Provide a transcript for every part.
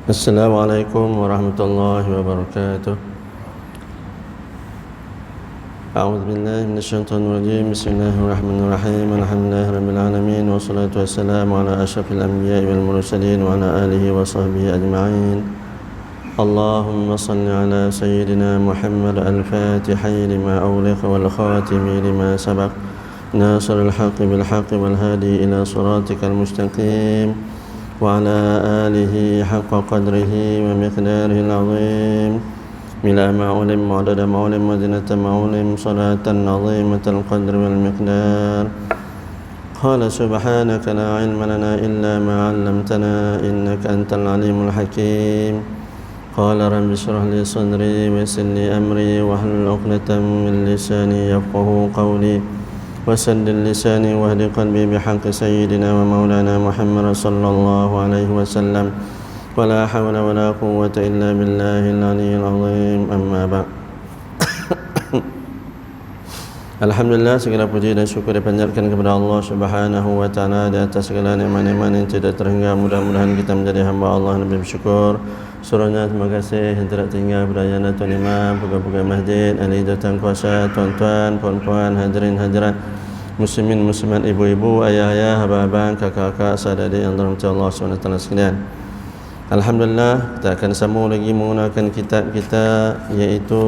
Assalamualaikum warahmatullahi wabarakatuh. A'udzu billahi minasyaitonir rajim. Bismillahirrahmanirrahim. Alhamdulillahirabbil alamin wassalatu wassalamu ala asyrafil anbiya'i wal mursalin wa ala alihi wa sahbihi ajma'in. Allahumma shalli ala sayyidina Muhammad al-Fatihi lima ughliqa wal khatimi lima sabaq. Nasiril haqqi bil haqqi wal hadi ila siratikal mustaqim. وعلى آله حق قدره ومقداره العظيم ملء ما علم وعدد ما علم وزنة ما علم صلاة عظيمة القدر والمقدار. قال سبحانك لا علم لنا إلا ما علمتنا إنك أنت العليم الحكيم. قال رب اشرح لي صدري ويسر لي أمري واحلل عقدة من لساني يفقهوا قولي وسدد لساني واهد قلبي بحق سيدنا ومولانا محمد صلى الله عليه وسلم ولا حول ولا قوة إلا بالله العلي العظيم. أما بعد. Alhamdulillah, segala puji dan syukur dipanjatkan kepada Allah Subhanahu wa taala di atas segala nikmat-nikmat yang tidak terhingga. Mudah-mudahan kita menjadi hamba Allah yang lebih bersyukur. Surahnya terima kasih yang tidak tinggal kepada Yana Tuan Imam, pegawai masjid, ahli jawatan kuasa, tuan-tuan, puan-puan, hadirin hadirat, muslimin muslimat, ibu-ibu, ayah-ayah, abang-abang, kakak-kakak, saudara yang dirahmati Allah SWT sekalian. Alhamdulillah, kita akan sambung lagi menggunakan kitab kita, iaitu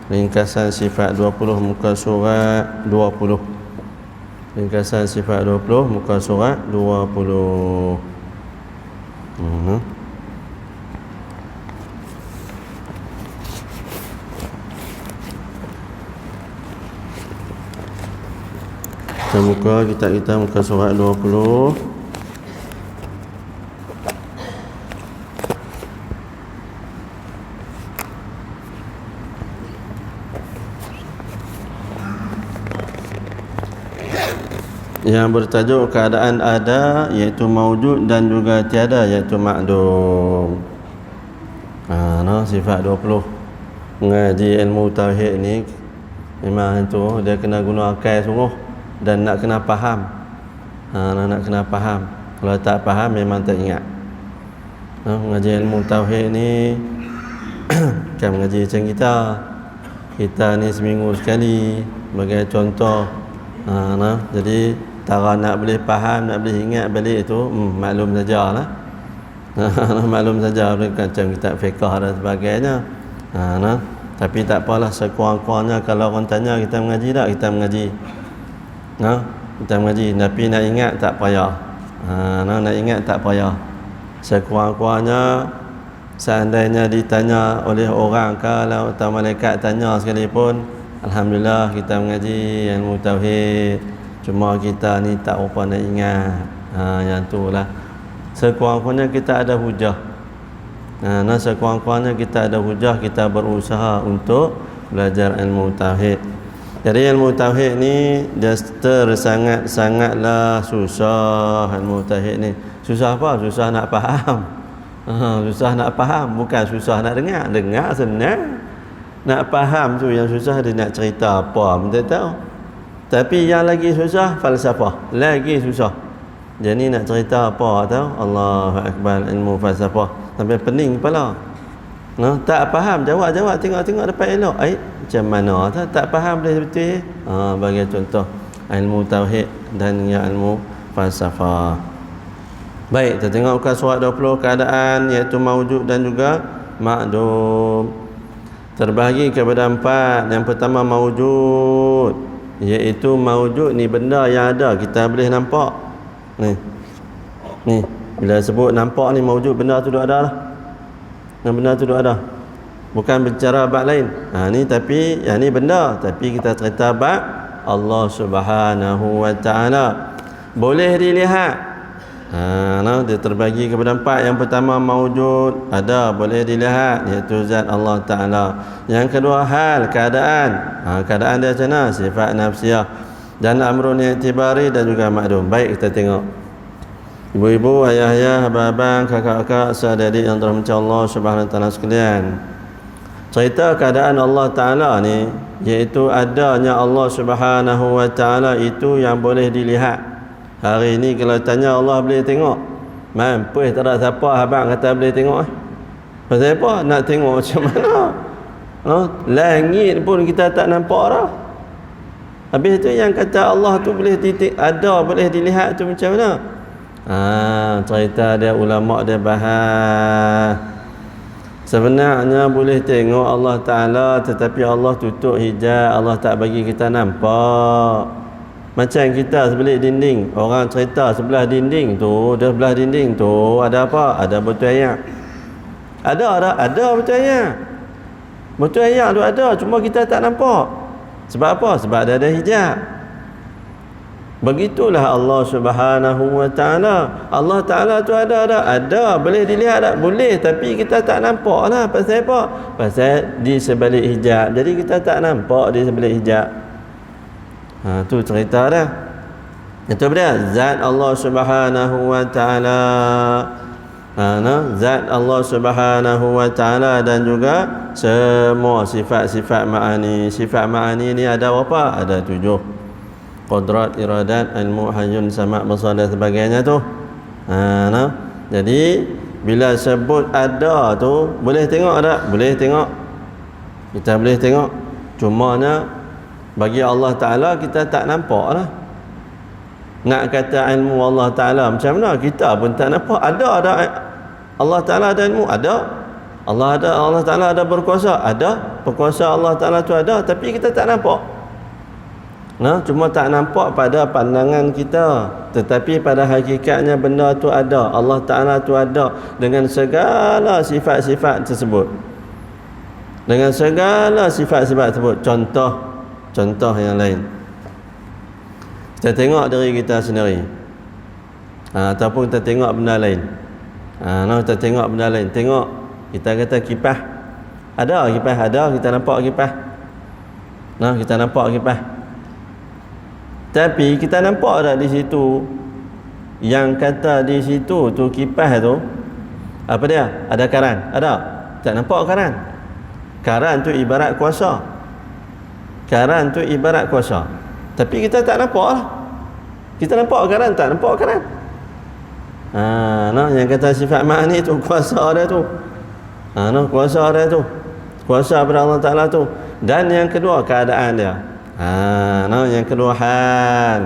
ringkasan sifat 20 muka surat 20. Ringkasan sifat 20 muka surat 20. Kita buka kitab kita muka surat 20. Yang bertajuk keadaan ada, iaitu maujud, dan juga tiada, iaitu ma'dum. Sifat 20. Mengaji ilmu tauhid ni memang itu dia kena guna akal sungguh dan nak kena faham. Nak kena faham. Kalau tak faham memang tak ingat. Mengaji ilmu tauhid ni kan mengaji macam kita ni seminggu sekali sebagai contoh. Jadi tara nak boleh faham, nak boleh ingat balik itu maklum sajalah. Maklum saja macam kitab fiqh dan sebagainya. Tapi tak apalah, sekurang-kurangnya kalau orang tanya kita mengaji tak, kita mengaji. Kita mengaji, tapi nak ingat tak payah. Nak ingat tak payah. Sekurang-kurangnya seandainya ditanya oleh orang, kalau atau malaikat tanya sekalipun, alhamdulillah kita mengaji ilmu tauhid. Cuma kita ni tak apa nak ingat. Yang itulah. Sekurang-kurangnya kita ada hujah. Sekurang-kurangnya kita ada hujah, kita berusaha untuk belajar ilmu tauhid. Jadi ilmu tauhid ni dia sangatlah susah. Ilmu tauhid ni susah apa? Susah nak faham. Susah nak faham, bukan susah nak dengar. Dengar senang. Nak faham tu yang susah, dia nak cerita apa pun tak tahu. Tapi yang lagi susah falsafah, lagi susah. Jadi nak cerita apa tahu? Allahu akbar, ilmu falsafah sampai pening kepala. Tak faham, jawab tengok dapat elok. Macam mana tak faham boleh betul. Bagi contoh ilmu tauhid dan ilmu falsafah. Baik, kita tengok muka surat 20, keadaan iaitu maujud dan juga ma'dum. Terbahagi kepada 4. Yang pertama maujud, iaitu maujud ni benda yang ada, kita boleh nampak. Ni bila sebut nampak ni maujud, benda tu dah ada lah. Benda tu dah ada. Bukan bicara bab lain. Ni tapi yang ni benda, tapi kita cerita bab Allah Subhanahu wa taala. Boleh dilihat. Dia terbagi kepada 4. Yang pertama maujud, ada, boleh dilihat, iaitu zat Allah Ta'ala. Yang kedua hal, keadaan. Keadaan dia macam mana? Sifat nafsiyah dan amrun i'tibari dan juga ma'dum. Baik, kita tengok. Ibu-ibu, ayah-ayah, abang-abang, kakak-kakak, saudara-adik yang dirahmati Allah Subhanahu wa taala sekalian. Cerita keadaan Allah Ta'ala ni, iaitu adanya Allah Subhanahu wa taala itu yang boleh dilihat. Hari ini kalau tanya Allah boleh tengok. Mampus tak ada siapa abang kata boleh tengok. Pasal apa? Nak tengok macam mana? Langit pun kita tak nampak dah. Habis tu yang kata Allah tu boleh titik ada, boleh dilihat tu macam mana? Cerita dia ulama dia bahas. Sebenarnya boleh tengok Allah Ta'ala, tetapi Allah tutup hijab, Allah tak bagi kita nampak. Macam kita sebelah dinding, orang cerita sebelah dinding tu, dia sebelah dinding tu ada apa? Ada botol air. Ada botol air. Botol air tu ada, cuma kita tak nampak. Sebab apa? Sebab ada hijab. Begitulah Allah Subhanahu wa Ta'ala. Allah Ta'ala tu ada, boleh dilihat tak? Boleh, tapi kita tak nampak lah. Pasal apa? Pasal di sebalik hijab. Jadi kita tak nampak di sebalik hijab. Tu cerita dah. Itu dia zat Allah Subhanahu wa Ta'ala. Zat Allah Subhanahu wa Ta'ala dan juga semua sifat-sifat ma'ani. Sifat ma'ani ni ada apa? Ada 7. Qudrat, iradat, ilmu, hayyun, sama', basar dan sebagainya tu. Jadi bila sebut ada tu, boleh tengok tak? Boleh tengok. Kita boleh tengok. Cumanya bagi Allah Ta'ala kita tak nampak lah. Nak kata ilmu Allah Ta'ala macam mana? Kita pun tak nampak. Ada Allah Ta'ala ada ilmu? Ada. Allah Ta'ala ada berkuasa? Ada. Berkuasa Allah Ta'ala tu ada, tapi kita tak nampak. Cuma tak nampak pada pandangan kita, tetapi pada hakikatnya benda tu ada. Allah Ta'ala tu ada dengan segala sifat-sifat tersebut. Dengan segala sifat-sifat tersebut. Contoh yang lain, kita tengok diri kita sendiri, ataupun kita tengok benda lain. Kita tengok benda lain. Tengok, kita kata kipas. Ada kipas, ada, kita nampak kipas. Kita nampak kipas. Tapi kita nampak tak di situ, yang kata di situ tu kipas tu, apa dia? Ada karan? Ada? Tak nampak karan. Karan tu ibarat kuasa. Karan tu ibarat kuasa. Tapi kita tak nampak lah. Kita nampak karan, tak nampak karan. Yang kata sifat ma'ani tu, kuasa dia tu. Kuasa dia tu. Kuasa pada Allah Ta'ala tu. Dan yang kedua, keadaan dia. Yang kedua, hal.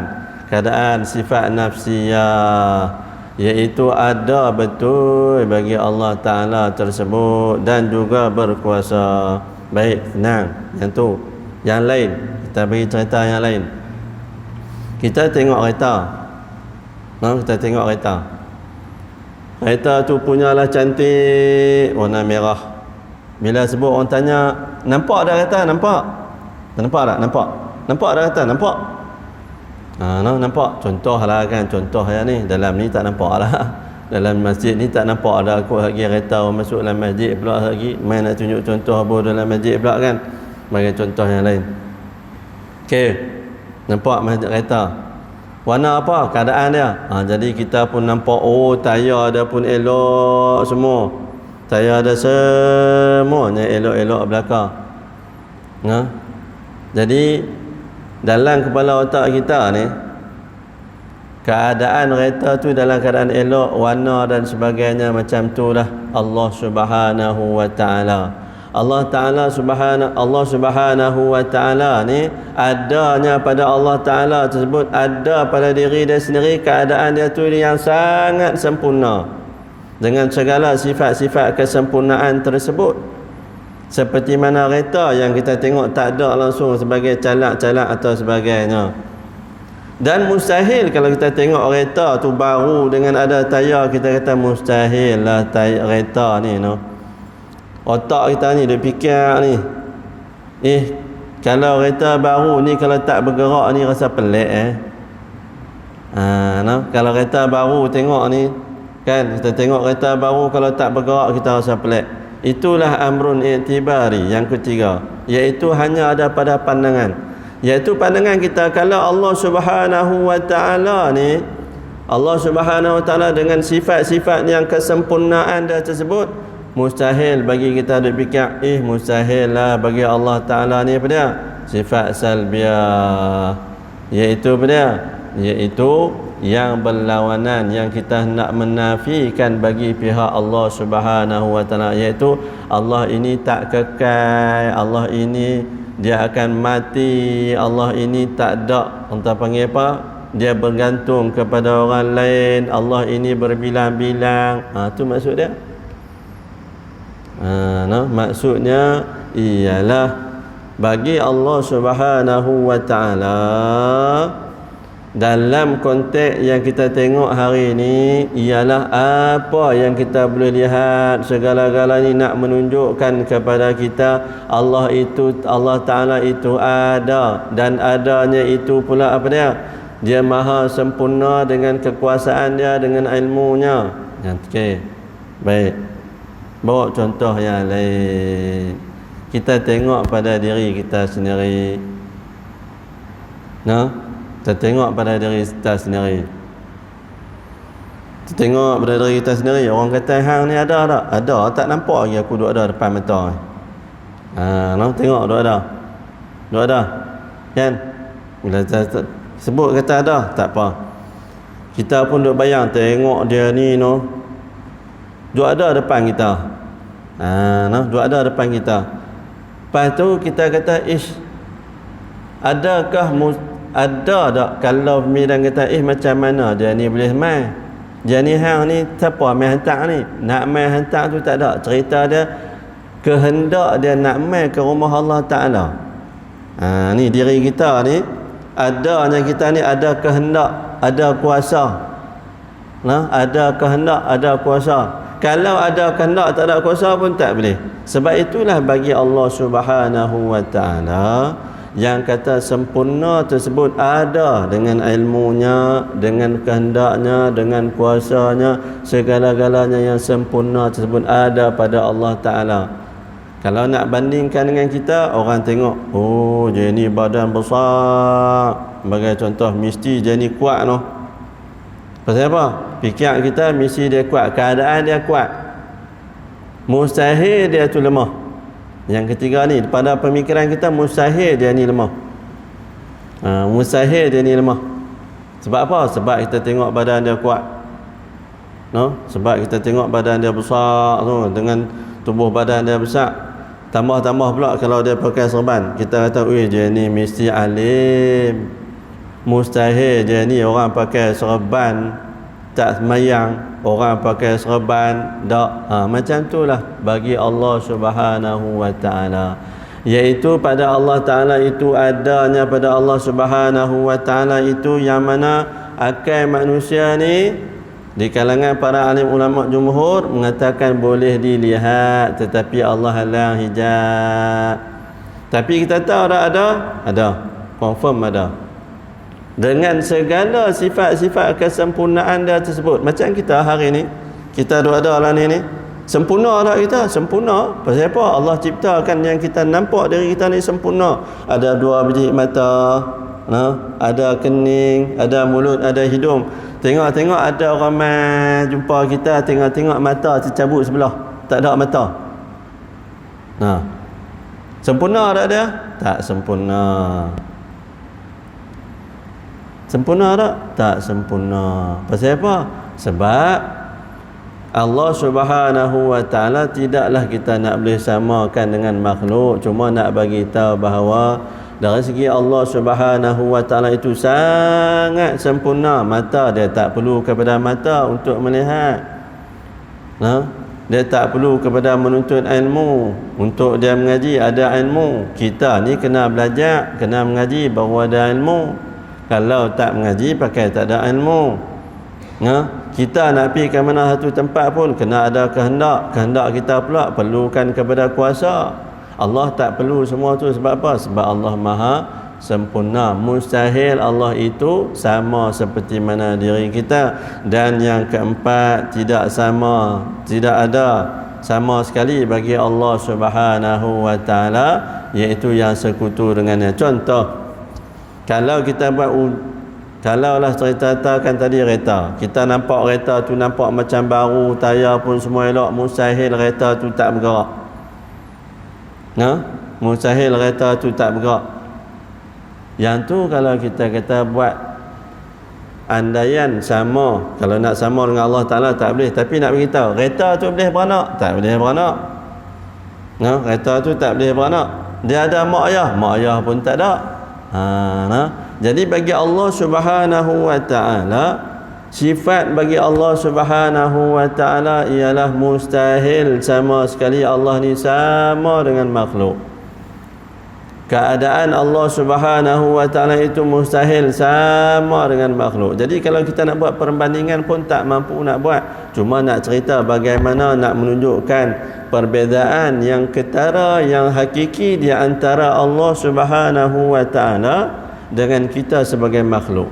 Keadaan sifat nafsiyah, iaitu ada betul bagi Allah Ta'ala tersebut dan juga berkuasa. Baik, senang. Yang tu. Yang lain, kita bagi cerita yang lain. Kita tengok kereta. Kita tengok kereta. Kereta tu punyalah cantik, warna merah. Bila sebut orang tanya, nampak dah kereta? Nampak? Nampak tak? Nampak? Nampak dah kereta? Nampak? Nampak? Contoh lah kan, contoh yang ni. Dalam ni tak nampak lah. Dalam masjid ni tak nampak ada aku lagi kereta masuk dalam masjid pula lagi. Main nak tunjuk contoh apa dalam masjid pula kan. Bagi contoh yang lain. Okey. Nampak masjid kereta. Warna apa? Keadaan dia. Jadi kita pun nampak, tayar dia pun elok semua. Tayar dia semuanya elok-elok belakang. Jadi dalam kepala otak kita ni, keadaan kereta tu dalam keadaan elok, warna dan sebagainya macam itulah Allah Subhanahu wa Ta'ala. Allah Subhanahu wa Ta'ala ni adanya pada Allah Ta'ala tersebut, ada pada diri dia sendiri. Keadaan dia tu yang sangat sempurna dengan segala sifat-sifat kesempurnaan tersebut. Seperti mana kereta yang kita tengok tak ada langsung sebagai calak-calak atau sebagainya. Dan mustahil kalau kita tengok kereta tu baru dengan ada tayar, kita kata mustahil lah kereta ni otak kita ni dia fikir ni, kalau kereta baru ni kalau tak bergerak ni rasa pelik kalau kereta baru tengok ni kan, kita tengok kereta baru kalau tak bergerak kita rasa pelik. Itulah amrun i'tibari yang ketiga, iaitu hanya ada pada pandangan, iaitu pandangan kita. Kalau Allah Subhanahu wa Ta'ala ni, Allah Subhanahu wa Ta'ala dengan sifat-sifat yang kesempurnaan dia tersebut, mustahil bagi kita berfikir, mustahil lah bagi Allah Ta'ala ni apa dia? Sifat salbiyah. Iaitu apa dia? Iaitu yang berlawanan, yang kita nak menafikan bagi pihak Allah Subhanahu wa taala, iaitu Allah ini tak kekal, Allah ini dia akan mati, Allah ini tak ada, entah panggil apa, dia bergantung kepada orang lain, Allah ini berbilang-bilang. Tu maksud dia. Maksudnya ialah bagi Allah Subhanahu wa taala, dalam konteks yang kita tengok hari ini ialah apa yang kita boleh lihat, segala-galanya nak menunjukkan kepada kita Allah Ta'ala itu ada, dan adanya itu pula apa dia? Dia maha sempurna dengan kekuasaan dia, dengan ilmunya. Okey. Baik. Bawa contoh yang lain. Kita tengok pada diri kita sendiri. Kita tengok pada diri kita sendiri. Kita tengok pada diri kita sendiri. Orang kata hang ni ada tak? Ada, tak nampak lagi aku duk ada depan mata. Tengok duk ada. Duk ada. Kan? Bila sebut kata ada, tak apa. Kita pun duk bayang tengok dia ni duk ada depan kita. Duk ada depan kita. Lepas tu kita kata adakah ada tak kalau pemikiran kata macam mana dia ni boleh mai, dia ni hang ni siapa mai hantar ni, nak mai hantar tu tak ada, cerita dia kehendak dia nak mai ke rumah Allah Ta'ala. Ni diri kita ni, adanya kita ni ada kehendak, ada kuasa. Ada kehendak, ada kuasa. Kalau ada kehendak tak ada kuasa pun tak boleh. Sebab itulah bagi Allah Subhanahu wa taala yang kata sempurna tersebut ada dengan ilmunya, dengan kehendaknya, dengan kuasanya, segala-galanya yang sempurna tersebut ada pada Allah Ta'ala. Kalau nak bandingkan dengan kita, orang tengok, dia ni badan besar, sebagai contoh, mesti dia ni kuat Pasal apa? Fikir kita mesti dia kuat, keadaan dia kuat. Mustahil dia tu lemah. Yang ketiga ni, pada pemikiran kita mustahil dia ni lemah. Mustahil dia ni lemah. Sebab apa? Sebab kita tengok badan dia kuat. Sebab kita tengok badan dia besar dengan tubuh badan dia besar. Tambah-tambah pula kalau dia pakai serban, kita kata, dia ni mesti alim. Mustahil dia ni orang pakai serban tak semayang, orang pakai serban tak. Macam itulah bagi Allah Subhanahu wa taala, iaitu pada Allah Ta'ala itu adanya, pada Allah Subhanahu wa taala itu yang mana akal manusia ni di kalangan para alim ulama jumhur mengatakan boleh dilihat, tetapi Allah halang hijab. Tapi kita tahu ada, confirm ada, dengan segala sifat-sifat kesempurnaan dia tersebut. Macam kita hari ni, kita ada lah ni sempurna tak kita? Sempurna. Pasal apa? Allah ciptakan yang kita nampak diri kita ni sempurna. Ada 2 biji mata, ada kening, ada mulut, ada hidung. Tengok-tengok ada orang mai jumpa kita, tengok-tengok mata tercabut sebelah, tak ada mata. Sempurna tak dia? Tak sempurna. Sempurna tak? Tak sempurna. Pasal apa? Sebab Allah Subhanahu wa taala tidaklah kita nak boleh samakan dengan makhluk. Cuma nak bagi tahu bahawa dari segi Allah Subhanahu wa taala itu sangat sempurna. Mata dia tak perlu kepada mata untuk melihat. Dia tak perlu kepada menuntut ilmu. Untuk dia mengaji ada ilmu. Kita ni kena belajar, kena mengaji baru ada ilmu. Kalau tak mengaji pakai tak ada ilmu. Kita nak pergi ke mana satu tempat pun kena ada kehendak. Kehendak kita pula perlukan kepada kuasa. Allah tak perlu semua tu. Sebab apa? Sebab Allah Maha sempurna. Mustahil Allah itu sama seperti mana diri kita. Dan yang keempat, tidak sama, tidak ada sama sekali bagi Allah Subhanahu wa taala, iaitu yang sekutu dengannya. Contoh, kalau kita buat, kalaulah ceritakan tadi kereta, kita nampak kereta tu nampak macam baru, tayar pun semua elok, mustahil kereta tu tak bergerak. Mustahil kereta tu tak bergerak. Yang tu kalau kita kata buat andaian sama, kalau nak sama dengan Allah Ta'ala tak boleh, tapi nak beritahu kereta tu boleh beranak, tak boleh beranak. Kereta tu tak boleh beranak. Dia ada mak ayah pun tak ada. Jadi bagi Allah Subhanahu wa Ta'ala, sifat bagi Allah Subhanahu wa Ta'ala ialah mustahil sama sekali Allah ni sama dengan makhluk. Keadaan Allah Subhanahu wa Ta'ala itu mustahil sama dengan makhluk. Jadi kalau kita nak buat perbandingan pun tak mampu nak buat. Cuma nak cerita bagaimana nak menunjukkan perbezaan yang ketara, yang hakiki di antara Allah Subhanahu wa Ta'ala dengan kita sebagai makhluk.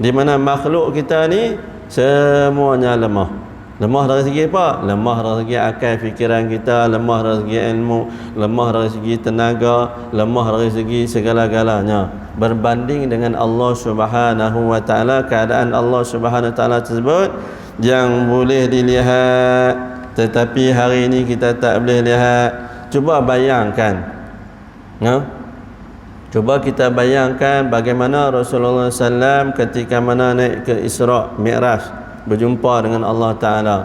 Di mana makhluk kita ni semuanya lemah. Lemah dari segi apa? Lemah dari segi akal fikiran kita, lemah dari segi ilmu, lemah dari segi tenaga, lemah dari segi segala-galanya. Berbanding dengan Allah Subhanahu wa Ta'ala, keadaan Allah Subhanahu wa Ta'ala tersebut yang boleh dilihat, tetapi hari ini kita tak boleh lihat. Cuba bayangkan, cuba kita bayangkan bagaimana Rasulullah SAW ketika mana naik ke Isra' Mi'raj, berjumpa dengan Allah Ta'ala.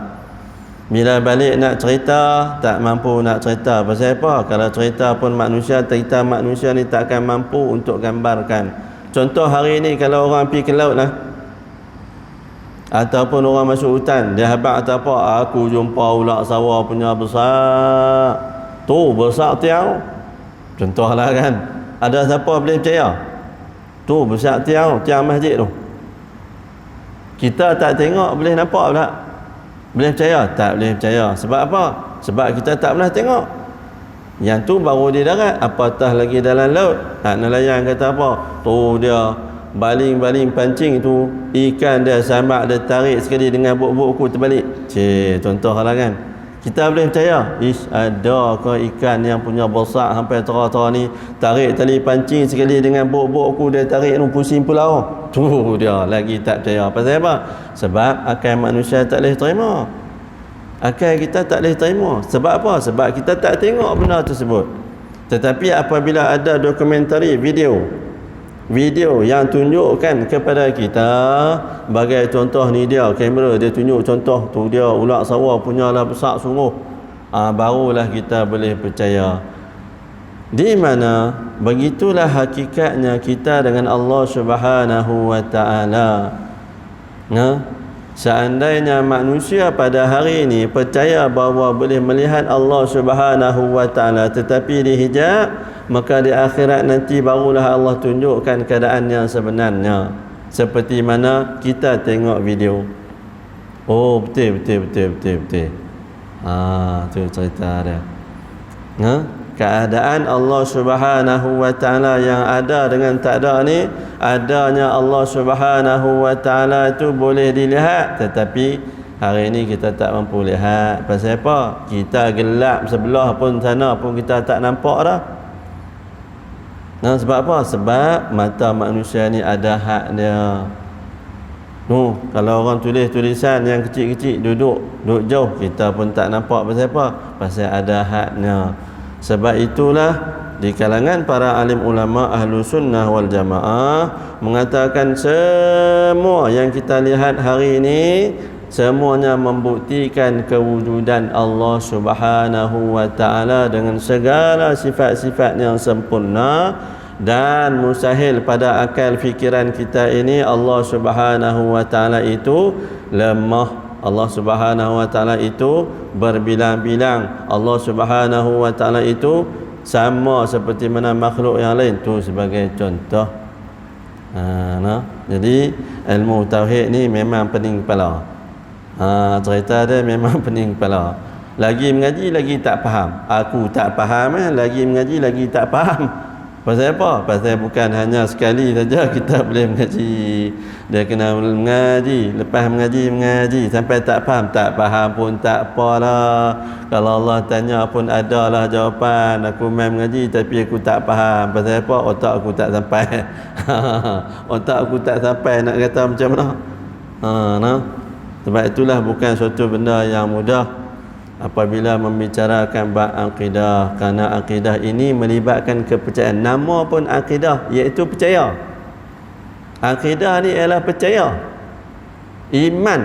Bila balik nak cerita, tak mampu nak cerita. Pasal apa? Kalau cerita pun manusia, cerita manusia ni tak akan mampu untuk gambarkan. Contoh hari ni kalau orang pergi ke laut lah, ataupun orang masuk hutan, dia habaq atau apa, aku jumpa ulat sawah punya besar tu, besar tiaw. Contohlah kan, ada siapa boleh percaya? Tu besar tiaw masjid tu. Kita tak tengok, boleh nampak tak? Boleh percaya? Tak boleh percaya. Sebab apa? Sebab kita tak pernah tengok. Yang tu baru di darat, apatah lagi dalam laut. Nelayan kata apa? Tu dia baling-baling pancing tu, ikan dia samak, dia tarik sekali dengan buk-buk aku terbalik. Contohlah kan. Kita boleh percaya? Ada ke ikan yang punya besar sampai tera-tera ni, tarik tali pancing sekali dengan buk-buk aku, dia tarik pusing pulau. Tu dia lagi tak percaya. Pasal apa? Sebab akal manusia tak boleh terima. Akal kita tak boleh terima. Sebab apa? Sebab kita tak tengok benda tersebut. Tetapi apabila ada dokumentari video yang tunjukkan kepada kita, bagai contoh ni dia, kamera dia tunjuk contoh tu, dia ulat sawah punya lah besar sungguh, barulah kita boleh percaya. Di mana begitulah hakikatnya kita dengan Allah Subhanahu wa Ta'ala. Seandainya manusia pada hari ini percaya bahawa boleh melihat Allah Subhanahu wa Ta'ala tetapi dihijab, maka di akhirat nanti barulah Allah tunjukkan keadaan yang sebenarnya, seperti mana kita tengok video. Oh, betul. Tu cerita dia. Keadaan Allah Subhanahu wa Ta'ala yang ada dengan tak ada ni, adanya Allah Subhanahu wa Ta'ala itu boleh dilihat, tetapi hari ini kita tak mampu lihat. Pasal apa? Kita gelap sebelah pun sana pun kita tak nampak dah. Sebab apa? Sebab mata manusia ni ada hak dia. Kalau orang tulis tulisan yang kecil-kecil, duduk jauh, kita pun tak nampak. Pasal apa? Pasal ada haknya. Sebab itulah di kalangan para alim ulama ahlu sunnah wal jamaah mengatakan semua yang kita lihat hari ini semuanya membuktikan kewujudan Allah Subhanahu wa Ta'ala dengan segala sifat-sifat yang sempurna, dan mustahil pada akal fikiran kita ini Allah Subhanahu wa Ta'ala itu lemah. Allah Subhanahu wa Ta'ala itu berbilang-bilang. Allah Subhanahu wa Ta'ala itu sama seperti mana makhluk yang lain. Tu sebagai contoh. Jadi ilmu tauhid ni memang pening kepala. Cerita dia memang pening kepala. Lagi mengaji lagi tak faham. Aku tak faham, lagi mengaji lagi tak faham. Pasal apa? Pasal bukan hanya sekali saja kita boleh mengaji. Dia kena mengaji, lepas mengaji sampai tak faham pun tak apalah. Kalau Allah tanya pun adalah jawapan. Aku main mengaji tapi aku tak faham. Pasal apa? Otak aku tak sampai. Otak aku tak sampai nak kata macam mana. Sebab itulah bukan suatu benda yang mudah apabila membicarakan bab akidah, kerana akidah ini melibatkan kepercayaan. Nama pun akidah, iaitu percaya. Akidah ni ialah percaya, iman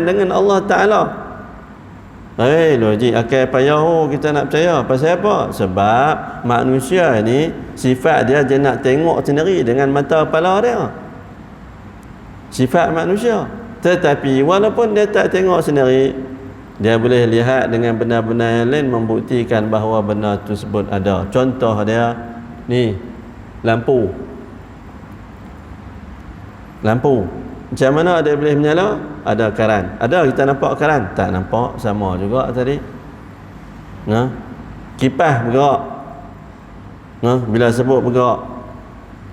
dengan Allah Ta'ala. Logik akal payah kita nak percaya. Pasal apa? Sebab manusia ni sifat dia nak tengok sendiri dengan mata kepala dia. Sifat manusia. Tetapi walaupun dia tak tengok sendiri, dia boleh lihat dengan benda-benda yang lain membuktikan bahawa benda tersebut ada. Contoh dia ni, lampu. Macam mana dia boleh menyala? Ada karan. Ada kita nampak karan? Tak nampak, sama juga tadi. Kipas bergerak. Bila sebut bergerak.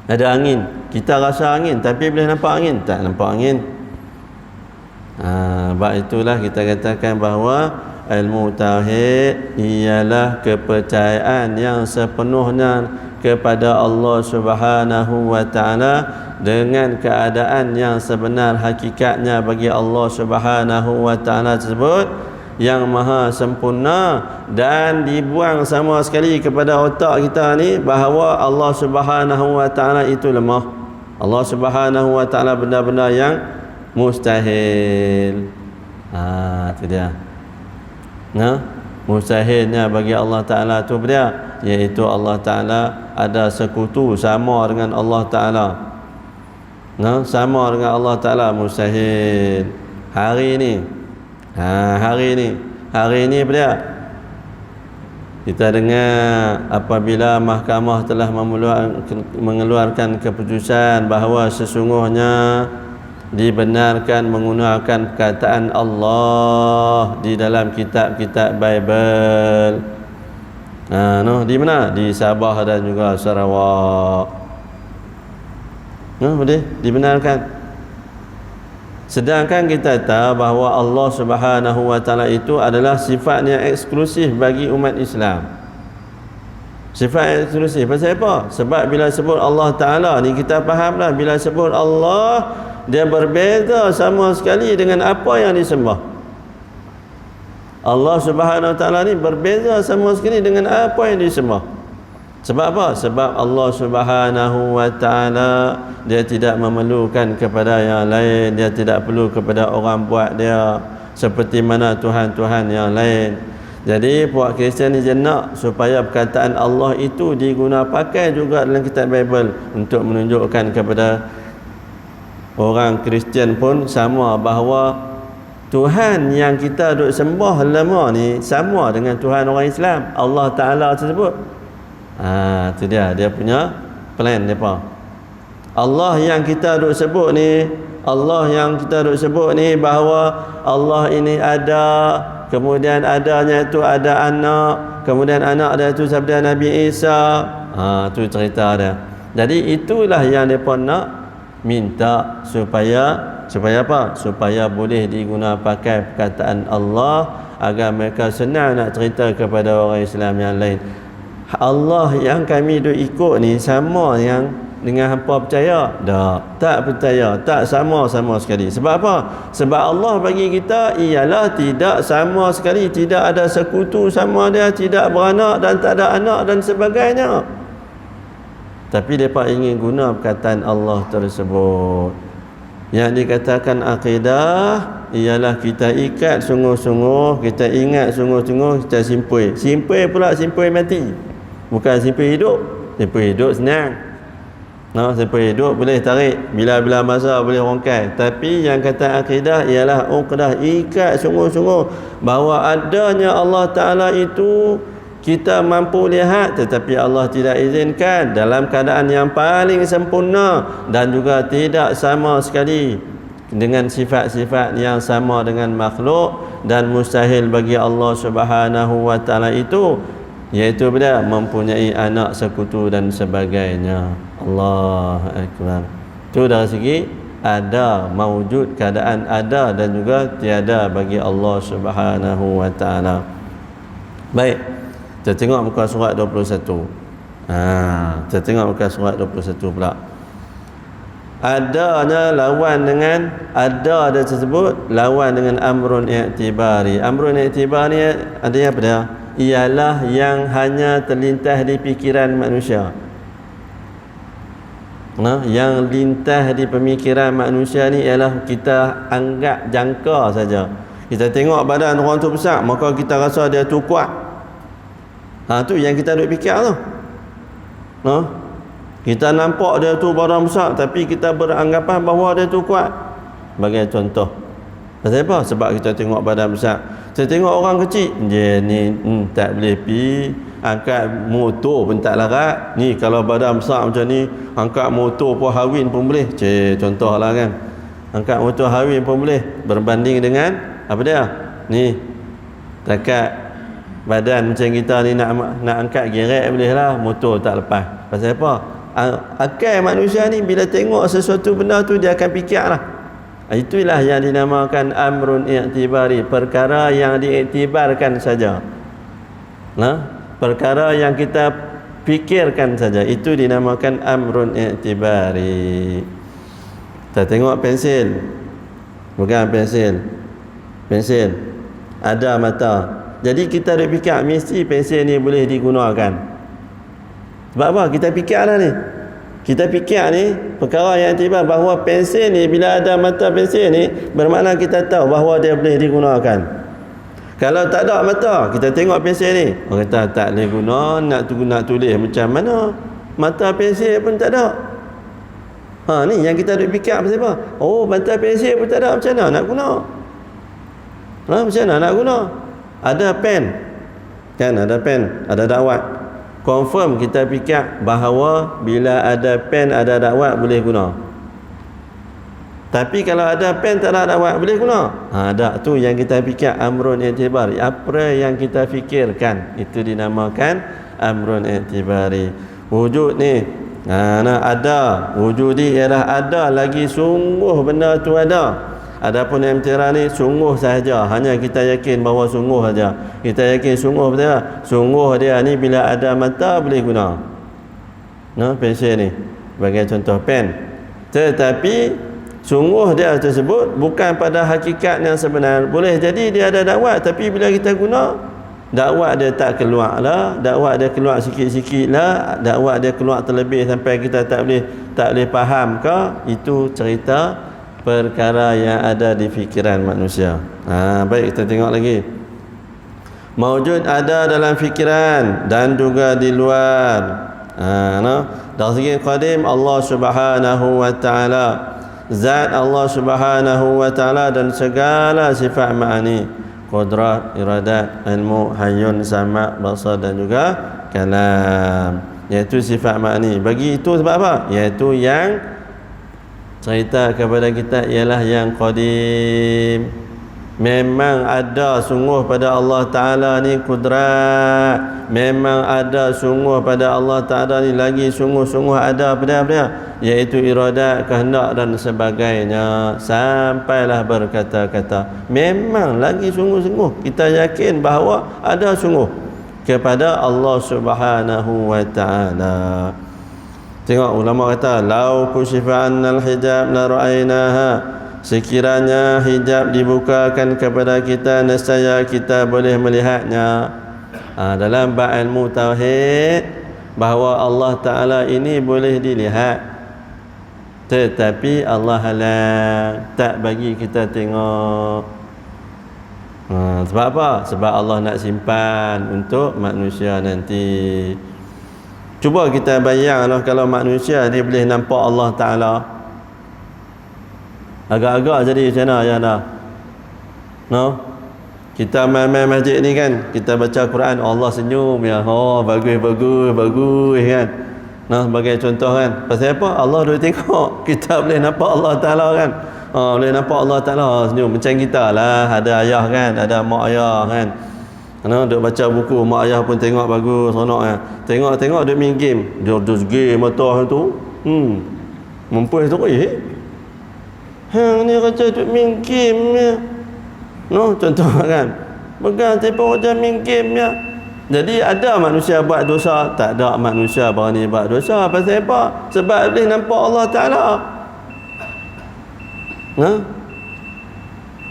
Ada angin. Kita rasa angin, tapi boleh nampak angin? Tak nampak angin. Sebab itulah kita katakan bahawa ilmu tauhid ialah kepercayaan yang sepenuhnya kepada Allah Subhanahu wa Ta'ala dengan keadaan yang sebenar hakikatnya bagi Allah Subhanahu wa Ta'ala tersebut yang maha sempurna, dan dibuang sama sekali kepada otak kita ni bahawa Allah Subhanahu wa Ta'ala itu lemah. Allah Subhanahu wa Ta'ala benda-benda yang mustahil. Itu dia. Mustahilnya bagi Allah Ta'ala tu dia, iaitu Allah Ta'ala ada sekutu sama dengan Allah Ta'ala. Sama dengan Allah Ta'ala mustahil. Hari ni apa dia? Kita dengar apabila mahkamah telah mengeluarkan keputusan bahawa sesungguhnya dibenarkan menggunakan perkataan Allah di dalam kitab-kitab Bible. Di mana? Di Sabah dan juga Sarawak. Boleh dibenarkan. Sedangkan kita tahu bahawa Allah Subhanahu wa Ta'ala itu adalah sifat yang eksklusif bagi umat Islam. Sifat eksklusif. Pasal apa? Sebab bila sebut Allah Ta'ala ni kita fahamlah, bila sebut Allah, dia berbeza sama sekali dengan apa yang disembah. Allah Subhanahu wa Ta'ala ni berbeza sama sekali dengan apa yang disembah. Sebab apa? Sebab Allah Subhanahu wa Ta'ala dia tidak memerlukan kepada yang lain, dia tidak perlu kepada orang buat dia seperti mana Tuhan-Tuhan yang lain. Jadi puak Kristian ni nak supaya perkataan Allah itu diguna pakai juga dalam kitab Bible untuk menunjukkan kepada orang Kristian pun sama bahawa Tuhan yang kita duk sembah lama ni sama dengan Tuhan orang Islam, Allah Ta'ala tersebut. Itu dia punya plan depa. Allah yang kita duk sebut ni, bahawa Allah ini ada, kemudian adanya itu ada anak, kemudian anak dia itu sabda Nabi Isa. Tu cerita dia. Jadi itulah yang depa nak minta supaya apa? Supaya boleh diguna pakai perkataan Allah agar mereka senang nak cerita kepada orang Islam yang lain. Allah yang kami duk ikut ni sama yang dengan hampa percaya? Tak percaya, tak sama sekali. Sebab apa? Sebab Allah bagi kita ialah tidak sama sekali, tidak ada sekutu sama dia, tidak beranak dan tak ada anak dan sebagainya. Tapi mereka ingin guna perkataan Allah tersebut. Yang dikatakan akidah ialah kita ikat sungguh-sungguh, kita ingat sungguh-sungguh, kita simpul. Simpul pula, simpul mati. Bukan simpul hidup. Simpul hidup senang. Simpul hidup boleh tarik, bila-bila masa boleh rongkai. Tapi yang kata akidah ialah uqdah, ikat sungguh-sungguh bahawa adanya Allah Ta'ala itu kita mampu lihat, tetapi Allah tidak izinkan, dalam keadaan yang paling sempurna dan juga tidak sama sekali dengan sifat-sifat yang sama dengan makhluk, dan mustahil bagi Allah Subhanahu wa Ta'ala itu, iaitu bila mempunyai anak, sekutu dan sebagainya. Allah Akbar. Itu dari segi ada, maujud, keadaan ada dan juga tiada bagi Allah Subhanahu wa Ta'ala. Baik, kita tengok muka surat 21. Kita tengok muka surat 21 pula. Adanya lawan dengan ada tersebut lawan dengan amrun i'tibari. Amrun i'tibari adanya apa dia? Ialah yang hanya terlintas di fikiran manusia. Yang lintas di pemikiran manusia ni ialah kita anggap jangka saja. Kita tengok badan orang tu besar, maka kita rasa dia tu kuat. Tu yang kita duk fikir tu. Kita nampak dia tu badan besar, tapi kita beranggapan bahawa dia tu kuat. Bagi contoh, pasal apa? Sebab kita tengok badan besar. Saya tengok orang kecil, dia ni tak boleh pi angkat motor pun tak larat. Ni kalau badan besar macam ni, angkat motor pun hawin pun boleh. Contohlah kan, angkat motor hawin pun boleh, berbanding dengan apa dia ni, takat badan macam kita ni nak angkat gerek boleh lah, motor tak lepas. Pasal apa? Akal manusia ni bila tengok sesuatu benda tu dia akan fikir lah. Itulah yang dinamakan amrun i'tibari, perkara yang diiktibarkan saja. Perkara yang kita fikirkan saja, itu dinamakan amrun i'tibari. Kita tengok pensil, bukan pensil ada mata. Jadi kita ada fikir mesti pensil ni boleh digunakan. Sebab apa? Kita fikirlah ni. Kita fikir ni perkara yang tiba bahawa pensil ni bila ada mata pensil ni bermakna kita tahu bahawa dia boleh digunakan. Kalau tak ada mata, kita tengok pensil ni, orang kata tak boleh guna, nak tulis macam mana? Mata pensil pun tak ada. Ni yang kita duk fikir pasal apa? Mata pensil pun tak ada, macam mana nak guna? Macam mana nak guna? Ada pen. Kan ada pen, ada dakwat. Confirm kita fikir bahawa bila ada pen, ada dakwat boleh guna. Tapi kalau ada pen tak ada dakwat boleh guna? Tak, tu yang kita fikir amrun i'tibari. Apa yang kita fikirkan itu dinamakan amrun i'tibari. Wujud ni ada, wujudi ialah ada, lagi sungguh benda tu ada. Adapun imtiran ni sungguh sahaja, hanya kita yakin bahawa sungguh saja. Kita yakin sungguh betul. Sungguh dia ni bila ada mata boleh guna. Pensil ni sebagai contoh pen. Tetapi sungguh dia tersebut bukan pada hakikat yang sebenar. Boleh jadi dia ada dakwat, tapi bila kita guna, dakwat dia tak keluar lah, dakwat dia keluar sikit-sikit lah, dakwat dia keluar terlebih sampai kita tak boleh faham ke? Itu cerita perkara yang ada di fikiran manusia. Baik, kita tengok lagi. Maujud ada dalam fikiran dan juga di luar. Dari segi qadim Allah Subhanahu wa taala, zat Allah Subhanahu wa taala dan segala sifat ma'ani, qudrat, iradat, ilmu, hayyun, sama', basar dan juga kalam, iaitu sifat ma'ani. Bagi itu sebab apa? Iaitu yang cerita kepada kita ialah yang qadim. Memang ada sungguh pada Allah Ta'ala ni kudrat. Memang ada sungguh pada Allah Ta'ala ni lagi sungguh-sungguh ada pada iaitu iradat, kehendak dan sebagainya. Sampailah berkata-kata memang lagi sungguh-sungguh. Kita yakin bahawa ada sungguh kepada Allah Subhanahu wa Ta'ala. Tengok ulama kata lau kushifa annal hijab la ra'ainaha, sekiranya hijab dibukakan kepada kita nescaya kita boleh melihatnya. Dalam bab ilmu tauhid bahawa Allah Ta'ala ini boleh dilihat, tetapi Allah halang, tak bagi kita tengok. Sebab apa? Sebab Allah nak simpan untuk manusia nanti. Cuba kita bayanglah kalau manusia dia boleh nampak Allah Ta'ala. Agak-agak jadi macam mana ya dah? Kita main-main masjid ni kan, kita baca Quran, Allah senyum ya. Bagus kan. Sebagai contoh kan. Pasal apa? Allah dah tengok. Kita boleh nampak Allah Ta'ala kan. Boleh nampak Allah Ta'ala senyum. Macam kita lah, ada ayah kan, ada mak ayah kan. Duk baca buku, mak ayah pun tengok bagus, seronok kan. Tengok duk main game. Dia game mata tu. Mempunyai tu hang ni kata duk main game ya. Contoh kan. Pegang telefon macam main game ya. Jadi ada manusia buat dosa, tak ada manusia berani buat dosa. Pasal apa? Sebab boleh nampak Allah Ta'ala.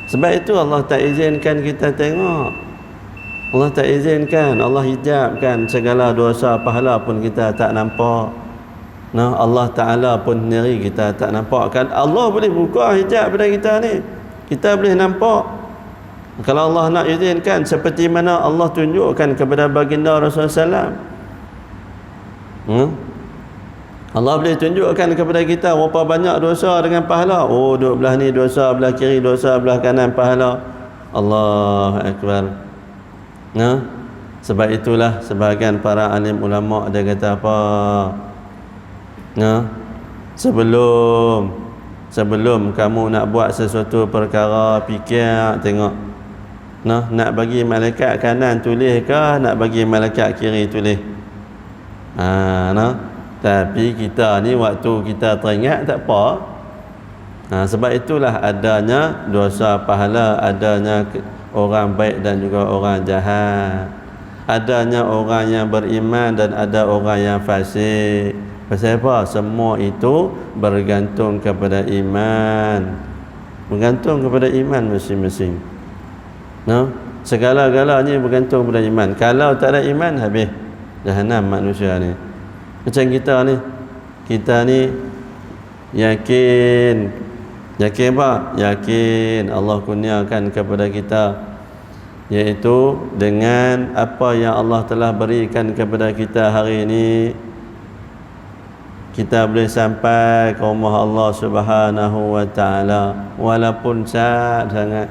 Sebab itu Allah tak izinkan kita tengok. Allah tak izinkan, Allah hijabkan segala dosa pahala pun kita tak nampak. Nah, Allah Ta'ala pun sendiri kita tak nampak kan. Allah boleh buka hijab pada kita ni, kita boleh nampak. Kalau Allah nak izinkan, seperti mana Allah tunjukkan kepada baginda Rasulullah SAW. Allah boleh tunjukkan kepada kita berapa banyak dosa dengan pahala. Oh, duduk belah ni dosa, belah kiri dosa, belah kanan pahala. Allahu Akbar. Sebab itulah sebahagian para alim ulama dia kata apa? Sebelum kamu nak buat sesuatu perkara, fikir tengok. Nak bagi malaikat kanan tulis ke nak bagi malaikat kiri tulis? Tapi kita ni waktu kita teringat tak apa. Sebab itulah adanya dosa pahala, adanya orang baik dan juga orang jahat, adanya orang yang beriman dan ada orang yang fasik. Pasal apa? Semua itu bergantung kepada iman, bergantung kepada iman masing-masing. Segala-galanya bergantung kepada iman. Kalau tak ada iman, habis jahanam manusia ni. Macam kita ni yakin apa? Yakin Allah kurniakan kepada kita, iaitu dengan apa yang Allah telah berikan kepada kita hari ini, kita boleh sampai ke rumah Allah Subhanahu wa Ta'ala. Walaupun sangat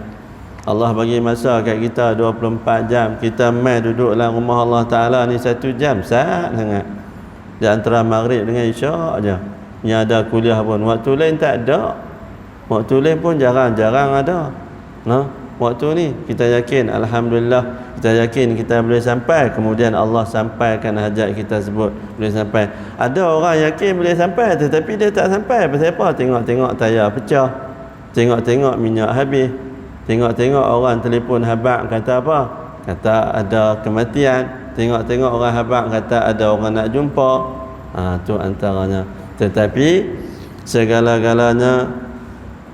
Allah bagi masa kat kita 24 jam, kita mai duduk dalam rumah Allah Ta'ala ni 1 jam sangat. Di antara maghrib dengan isyak aja. Yang ada kuliah pun, waktu lain tak ada. Waktu lain pun jarang-jarang ada. Waktu ni kita yakin, alhamdulillah, kita yakin kita boleh sampai. Kemudian Allah sampaikan hajat kita sebut boleh sampai. Ada orang yakin boleh sampai tetapi dia tak sampai. Pasal apa? Tengok-tengok tayar pecah, tengok-tengok minyak habis, tengok-tengok orang telefon habaq kata apa? Kata ada kematian. Tengok-tengok orang habaq kata ada orang nak jumpa. Tu antaranya. Tetapi segala-galanya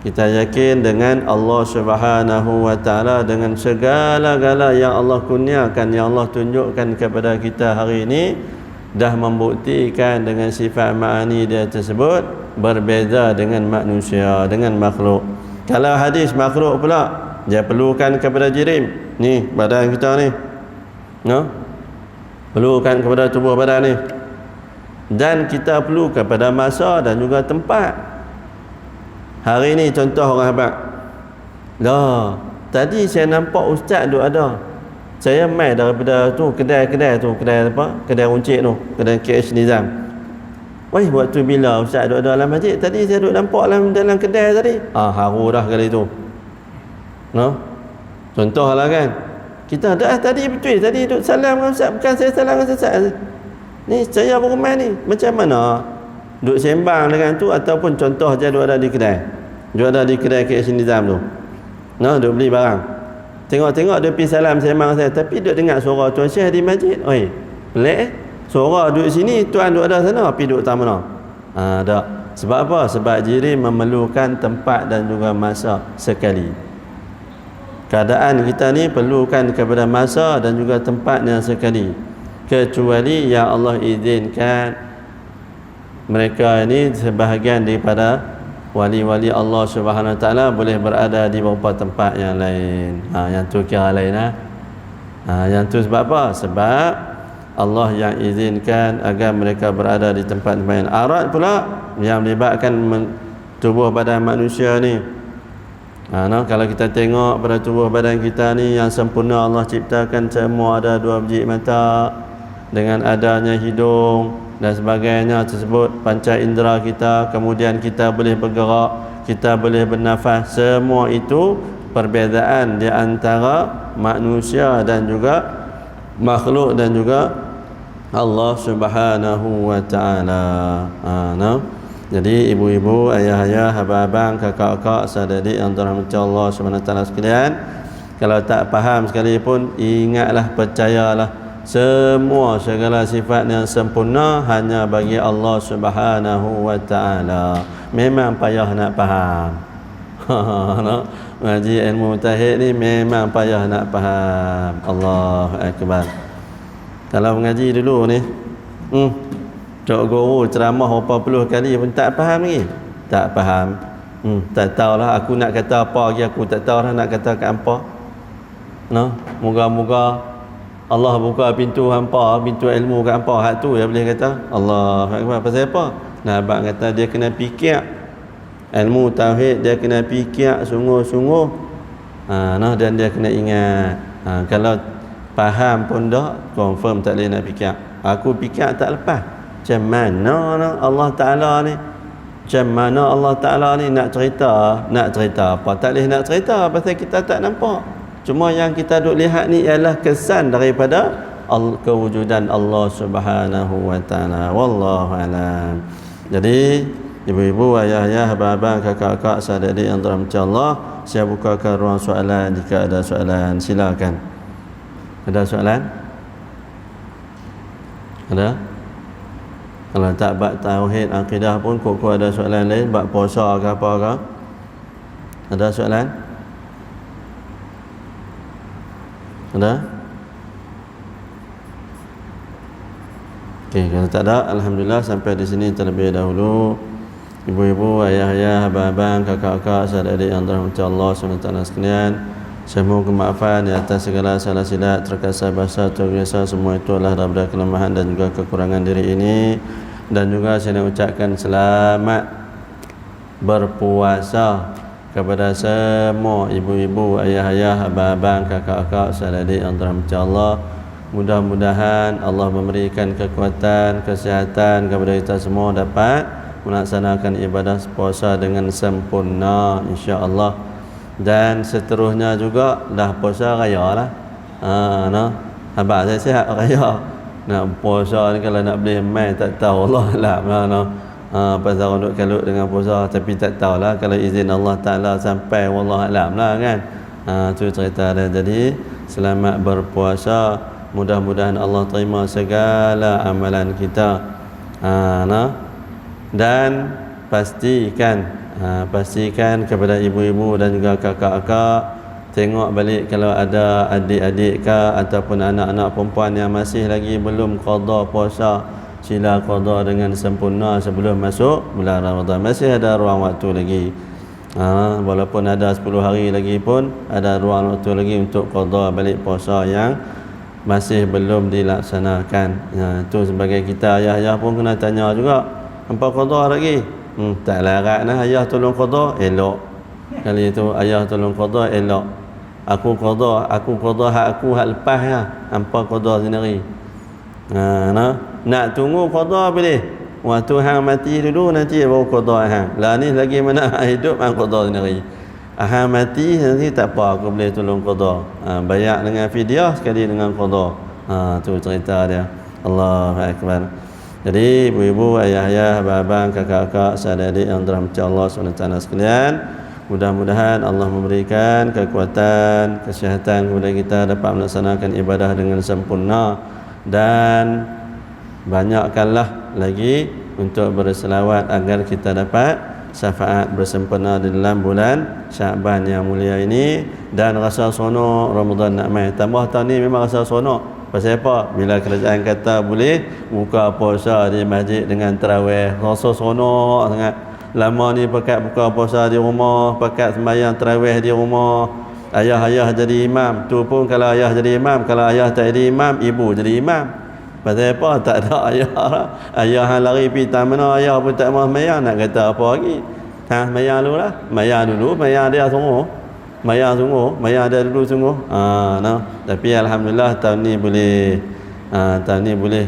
kita yakin dengan Allah Subhanahu wa Ta'ala, dengan segala-gala yang Allah kurniakan, yang Allah tunjukkan kepada kita hari ini, dah membuktikan dengan sifat ma'ani dia tersebut berbeza dengan manusia, dengan makhluk. Kalau hadis makhluk pula, dia perlukan kepada jirim ni, badan kita ni, perlukan kepada tubuh badan ni, dan kita perlu kepada masa dan juga tempat. Hari ni contoh orang habaq. Tadi saya nampak ustaz duk ada. Saya mai daripada tu kedai apa? Kedai runcit tu, kedai KH Nizam. Weh, waktu bila ustaz duk ada dalam masjid, tadi saya duk nampak dalam kedai tadi. Haru dah kali tu. Contohlah kan. Kita dah tadi betul, tadi duk salam dengan ustaz, bukan saya salam dengan ustaz. Ni saya baru mai ni. Macam mana? Duk sembang dengan tu, ataupun contoh je duk ada di kedai. Duk ada di kedai KH Nizam tu. Duk beli barang. Tengok-tengok dia pergi salam sembang saya, tapi duk dengar suara tuan Syekh di masjid. Oi, pelik suara duduk sini, tuan duk ada sana, pergi duduk tak mana? Tak. Sebab apa? Sebab diri memerlukan tempat dan juga masa sekali. Keadaan kita ni perlukan kepada masa dan juga tempat yang sekali. Kecuali yang Allah izinkan mereka ini sebahagian daripada wali-wali Allah Subhanahu Wa Ta'ala boleh berada di beberapa tempat yang lain. Yang tu kira lain yang tu sebab apa? Sebab Allah yang izinkan agar mereka berada di tempat-tempat yang arat pula yang melibatkan tubuh badan manusia ni. Kalau kita tengok pada tubuh badan kita ni yang sempurna, Allah ciptakan semua ada 2 biji mata, dengan adanya hidung dan sebagainya tersebut, panca indera kita, kemudian kita boleh bergerak, kita boleh bernafas. Semua itu perbezaan di antara manusia dan juga makhluk dan juga Allah Subhanahu wa Ta'ala. Jadi ibu-ibu, ayah-ayah, abang-abang, kakak-kakak, saudara-adik yang dirahmati Allah Subhanahu wa Ta'ala sekalian, kalau tak faham sekalipun, ingatlah, percayalah, semua segala sifat yang sempurna hanya bagi Allah Subhanahu wa Ta'ala. Memang payah nak faham. Ngaji ilmu tauhid ni memang payah nak faham. Allahu Akbar. Kalau mengaji dulu ni, Tok guru ceramah berapa puluh kali pun tak faham lagi. Tak faham. Tak tahulah aku nak kata apa lagi, aku tak tahulah nak kata kat apa. No, moga-moga Allah buka pintu hampa, pintu ilmu kat hampa. Hak tu ya boleh kata Allah Akbar. Pasal apa? Nah, abang kata dia kena fikir. Ilmu tauhid dia kena fikir sungguh-sungguh. Nah, dan dia kena ingat. Kalau faham pun dah confirm tak boleh nak fikir. Aku fikir tak lepas. Macam mana Allah Ta'ala ni? Macam mana Allah Ta'ala ni nak cerita apa? Tak boleh nak cerita pasal kita tak nampak. Cuma yang kita duk lihat ni ialah kesan daripada kewujudan Allah Subhanahu wa Ta'ala. Wallahu a'lam. Jadi ibu-ibu, ayah-ayah, abang-abang, kakak-kakak, sahabat-adik yang dirahmati Allah, saya bukakan ruang soalan. Jika ada soalan silakan. Ada soalan? Ada? Kalau tak bab tauhid akidah pun kok ada soalan lain, bab puasa ke apa ke? Ada soalan? Ada? Okey, kalau tak ada, alhamdulillah sampai di sini terlebih dahulu. Ibu-ibu, ayah-ayah, abang-abang, kakak-kakak, sahabat-adik yang dirahmati Allah SWT sekalian, saya mohon kemaafan di atas segala salah silap, terkasar bahasa atau biasa, semua itu adalah daripada kelemahan dan juga kekurangan diri ini. Dan juga saya nak ucapkan selamat berpuasa kepada semua ibu-ibu, ayah-ayah, abang-abang, kakak-kakak, sahabat-adik yang dirahmati Allah. Mudah-mudahan Allah memberikan kekuatan, kesihatan kepada kita semua dapat melaksanakan ibadah puasa dengan sempurna insya-Allah. Dan seterusnya juga dah puasa raya lah. Abang saya sihat raya. Nak puasa ni kalau nak beli mai tak tahu Allah lah mana. Pasal orang duk kalut dengan puasa tapi tak tahulah kalau izin Allah Taala sampai wallahu alam lah kan. Tu cerita dia. Jadi selamat berpuasa. Mudah-mudahan Allah terima segala amalan kita. Dan pastikan kepada ibu-ibu dan juga kakak-kakak, tengok balik kalau ada adik-adik ke ataupun anak-anak perempuan yang masih lagi belum qada puasa, sila qada dengan sempurna sebelum masuk bulan Ramadan. Masih ada ruang waktu lagi. Walaupun ada 10 hari lagi pun ada ruang waktu lagi untuk qada balik puasa yang masih belum dilaksanakan. Itu sebagai kita ayah-ayah pun kena tanya juga, hampa qada lagi? Tak larat nah ayah tolong qada, elok. Kali itu ayah tolong qada, elok. Aku qada hak aku hak lepas ya. Hampa qada sendiri. Nak tunggu qada boleh. Waktu hang mati dulu nanti baru qada hang. Lah ni lagi mana hidup hang qada sendiri. Hang mati nanti tak apa aku boleh tolong qada. Bayar dengan fidyah sekali dengan qada. Tu cerita dia. Allahu akbar. Jadi ibu-ibu, ayah-ayah, abang-abang, kakak-kakak, sahabat-adik yang dirahmati Allah SWT sekalian, mudah-mudahan Allah memberikan kekuatan, kesihatan kepada kita dapat melaksanakan ibadah dengan sempurna, dan banyakkanlah lagi untuk berselawat agar kita dapat syafaat bersempurna di dalam bulan Syaban yang mulia ini. Dan rasa seronok Ramadan nak mai. Tambah tahun ni memang rasa seronok. Pasal apa? Bila kerajaan kata boleh buka puasa di masjid dengan tarawih, rasa seronok sangat. Lama ni pakat buka puasa di rumah, pakat sembahyang tarawih di rumah. Ayah-ayah jadi imam. Tu pun kalau ayah jadi imam. Kalau ayah tak jadi imam, ibu jadi imam. Pasal apa? Tak ada ayah lah. Ayah lari pergi tak mana, ayah pun tak mahu sembahyang. Nak kata apa lagi? Sembahyang dulu lah. Sembahyang dia sungguh. Maya ada dulu sungguh. Tapi alhamdulillah tahun ni boleh. Tahun ni boleh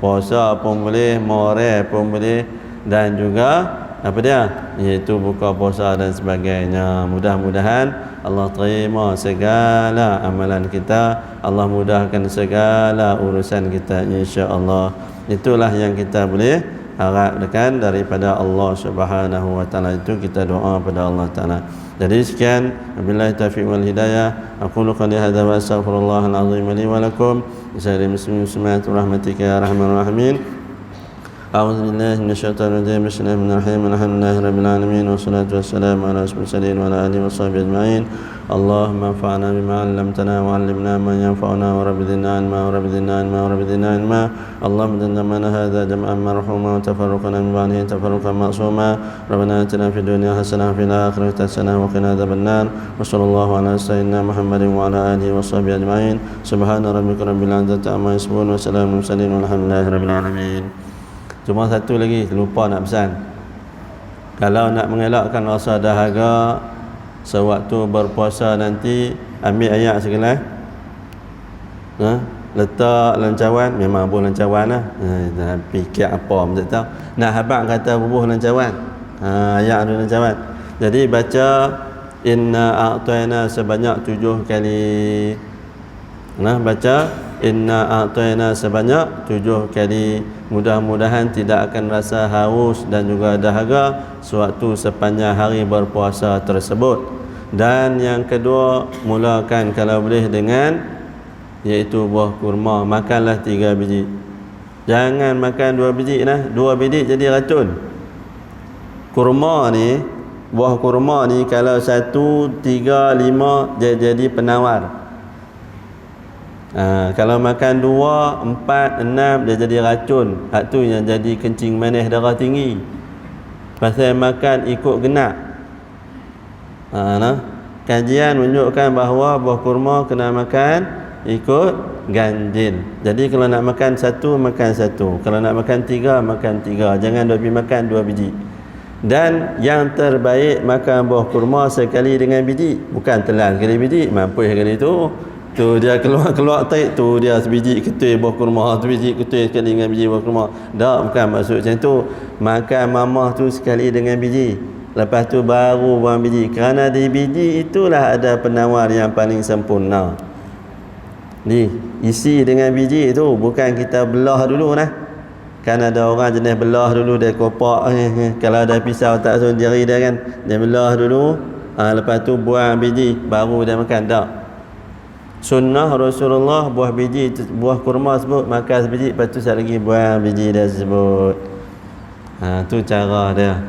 puasa pun boleh, moral pun boleh, dan juga apa dia? Iaitu buka puasa dan sebagainya. Mudah-mudahan Allah terima segala amalan kita, Allah mudahkan segala urusan kita insya-Allah. Itulah yang kita boleh harapkan daripada Allah Subhanahu wa Ta'ala. Itu kita doa pada Allah Ta'ala. Jadi sekian, wabillahi taufiq wal hidayah. Aqulu qali hadza wa astaghfirullahal azim li wa lakum. Bismillahirrahmanirrahim. Rahmatika ya arhamar rahimin. أعوذ بالله من الشيطان الرجيم بسم الله الرحمن الرحيم الحمد لله رب العالمين والصلاة والسلام على أشرف المرسلين وعلى آله وصحبه أجمعين اللهم انفعنا بما علمتنا وعلمنا ما ينفعنا ورب زدنا علما ورب زدنا علما ورب زدنا علما اللهم جمعنا هذا جمعا مرحوما وتفرقنا من بعده تفرقا معصوما ربنا آتنا في الدنيا حسنة وفي الآخرة حسنة وقنا عذاب النار وصلى الله على سيدنا محمد وعلى آله وصحبه أجمعين سبحان ربك رب العزة عما يصفون وسلام على المرسلين والحمد لله رب العالمين. Cuma satu lagi lupa nak pesan. Kalau nak mengelakkan rasa dahaga sewaktu berpuasa nanti, ambil ayat segelas, letak lancawan, memang bubuh lancawan lah. Fikir apa tak tahu. Nak habaq kata bubuh lancawan, ayat ada lancawan. Jadi baca inna a'tayna sebanyak 7 kali. Baca inna a'tayna sebanyak 7 kali. Mudah-mudahan tidak akan rasa haus dan juga dahaga sewaktu sepanjang hari berpuasa tersebut. Dan yang kedua, mulakan kalau boleh dengan iaitu buah kurma. Makanlah 3 biji. Jangan makan 2 biji lah. 2 biji jadi racun. Kurma ni, buah kurma ni kalau 1, 3, 5 jadi penawar. Kalau makan 2, 4, 6 dia jadi racun. Hak tu yang jadi kencing manis darah tinggi. Pasal makan ikut genak. Kajian menunjukkan bahawa buah kurma kena makan ikut ganjil. Jadi kalau nak makan 1, makan 1. Kalau nak makan 3, makan 3. Jangan lebih makan 2 biji. Dan yang terbaik makan buah kurma sekali dengan biji. Bukan telan sekali biji, mampus sekali tu. Tu dia keluar taik tu dia sebiji ketui buah kurma, tu biji ketui sekali dengan biji buah kurma. Tak, bukan maksud macam tu. Makan mamah tu sekali dengan biji. Lepas tu baru buang biji. Kerana di biji itulah ada penawar yang paling sempurna. Ni isi dengan biji tu, bukan kita belah dulu nah. Kan ada orang jenis belah dulu dia kopak. Kalau ada pisau tak sun jari dia kan, dia belah dulu. Lepas tu buang biji baru dia makan. Tak. Sunnah Rasulullah buah biji, buah kurma sebut makan sebiji, lepas tu sekali lagi buang biji dia sebut. Tu cara dia.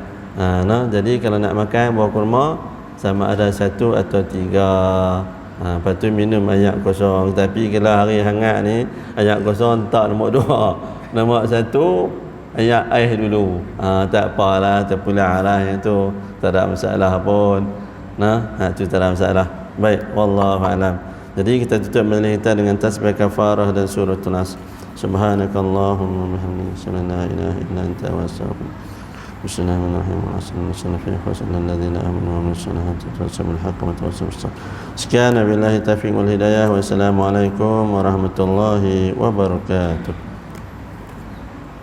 Jadi kalau nak makan buah kurma sama ada 1 atau 3. Lepas tu minum ayak kosong. Tapi kalau hari hangat ni ayak kosong tak nombor 2. Nombor 1 ayak air dulu. Tak apalah, terpulang lah yang tu. Tak ada masalah pun. Tu tak ada masalah. Baik, wallahu a'lam. Jadi kita tutup majlis kita dengan tasbih kafarah dan surah Nas. Subhanakallahumma wa bihamdika asyhadu an la ilaha illa anta astaghfiruka. Bismillahirrahmanirrahim. Wassalamu ala alladziina aamanu wa amilus solihati wa tawassaw bil haqqi wa tawassaw bis sabr. Sekian, wabillahi taufiq wal hidayah. Wassalamualaikum warahmatullahi wabarakatuh.